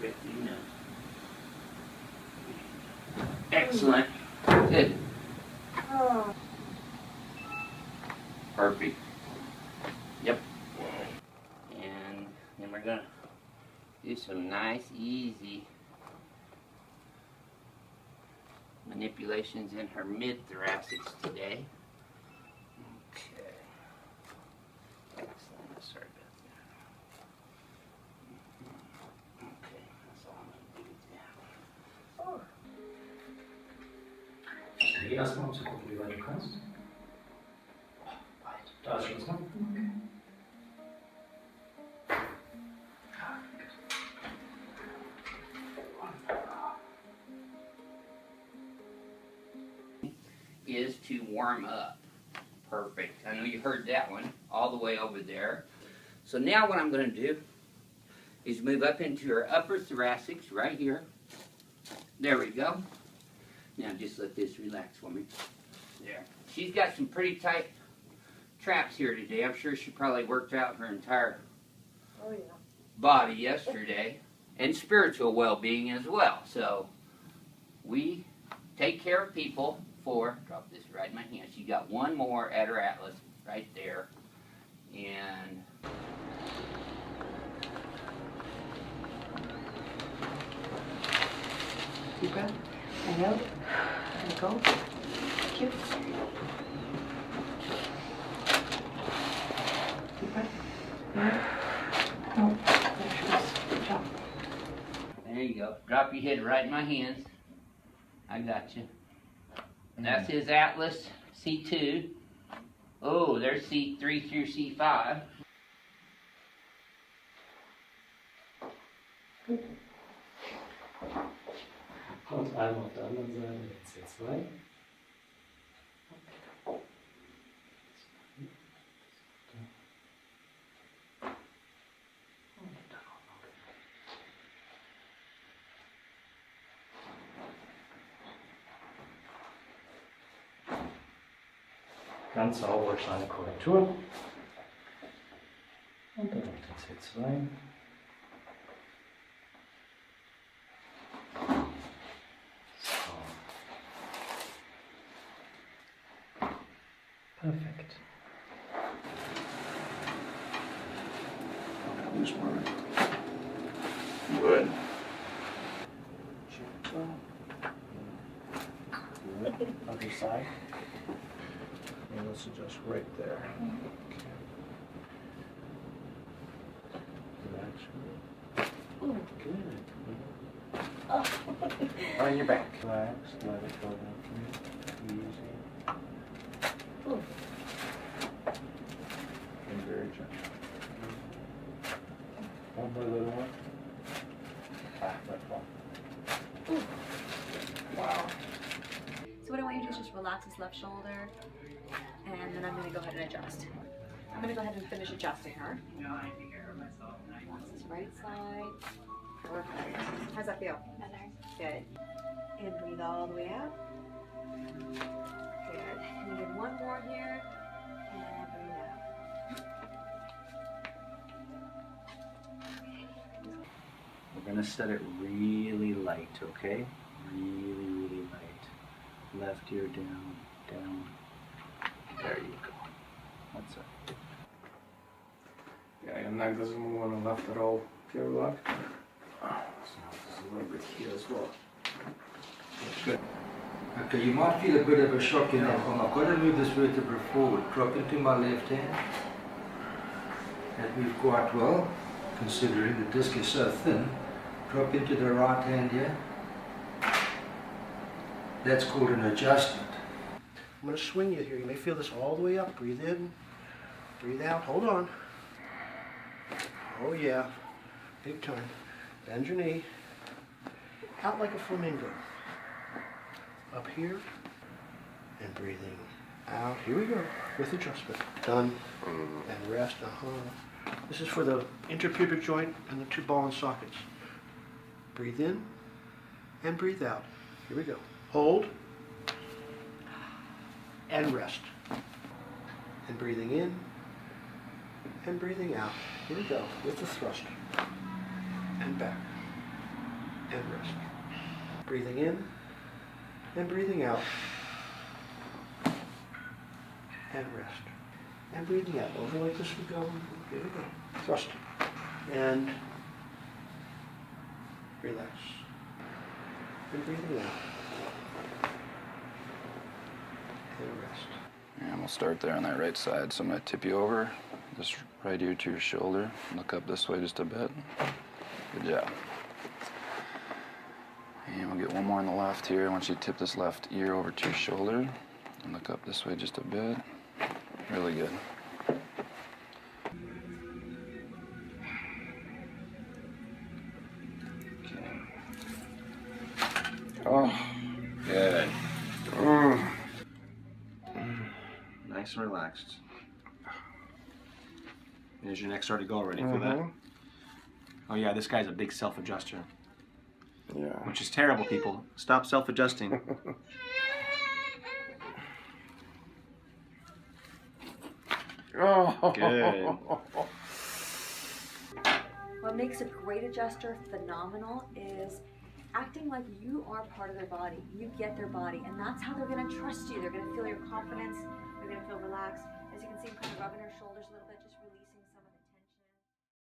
perfect, you know. Excellent. Good. Perfect. Yep. And then we're gonna do some nice, easy manipulations in her mid-thoracics today. Okay. Excellent. Sorry about that. Okay, that's all I'm gonna do now. Dreh erstmal, um zu gucken, wie weit du kannst. Weit. Da ist Schluss, ne? Is to warm up. Perfect. I know you heard that one all the way over there. So now what I'm going to do is move up into her upper thoracics right here. There we go. Now just let this relax for me. There. She's got some pretty tight traps here today. I'm sure she probably worked out her entire body yesterday. And spiritual well-being as well. So we take care of people for, drop this right in my hand. She got one more at her atlas right there. And deep breath. And out. And go. Cute. Deep breath. No. Good job. there you go. Drop your head right in my hands. I got you. And that's his atlas C2. Oh, there's C3 through C5. Und einmal auf der anderen Seite, jetzt C2. Ganz sauber, kleine Korrektur. Und dann noch den C2. So. Perfekt. Good. Good. Other side. And let's adjust right there. Okay. Good. On your back. Relax, let it go down for me. Easy. And very gentle. One more little one. That's one. Wow. So what I want you to do is just relax his left shoulder, and then I'm going to go ahead and adjust. I'm going to go ahead and finish adjusting her. Relax his right side. Perfect. How's that feel? Better. Good. And breathe all the way out. Good. And you get one more here. And breathe out. We're going to set it really light, okay? Really, really light. Left ear down, down. There you go. That's it. Yeah, your neck doesn't move on the left at all. Feel luck. So there's a little bit here as well. Good. Okay, you might feel a bit of a shock in that arm. I've got to move this vertebra forward. Drop into my left hand. That moved quite well, considering the disc is so thin. Drop into the right hand here. That's called an adjustment. I'm going to swing you here. You may feel this all the way up. Breathe in, breathe out. Hold on. Oh yeah, big time. Bend your knee. Out like a flamingo. Up here. And breathing out. Here we go. With adjustment. Done. And rest. This is for the interpubic joint and the two ball and sockets. Breathe in and breathe out. Here we go. Hold and rest. And breathing in and breathing out. Here we go, with the thrust. And back. and rest. Breathing in and breathing out. And rest. And breathing out. Over like this we go. Here we go. Thrust. And relax. And breathing out. And rest. And we'll start there on that right side. So I'm going to tip you over, just right ear to your shoulder. Look up this way just a bit. Good job. And we'll get one more on the left here. I want you to tip this left ear over to your shoulder and look up this way just a bit. Really good. Okay. Oh, good. Nice and relaxed. And is your neck starting to go already? Feel that? Oh yeah, this guy's a big self-adjuster. Yeah. Which is terrible, people. Stop self-adjusting. Oh. Good. What makes a great adjuster phenomenal is acting like you are part of their body. You get their body, and that's how they're going to trust you. They're going to feel your confidence. They're going to feel relaxed. As you can see, I'm kind of rubbing her shoulders a little bit, just releasing.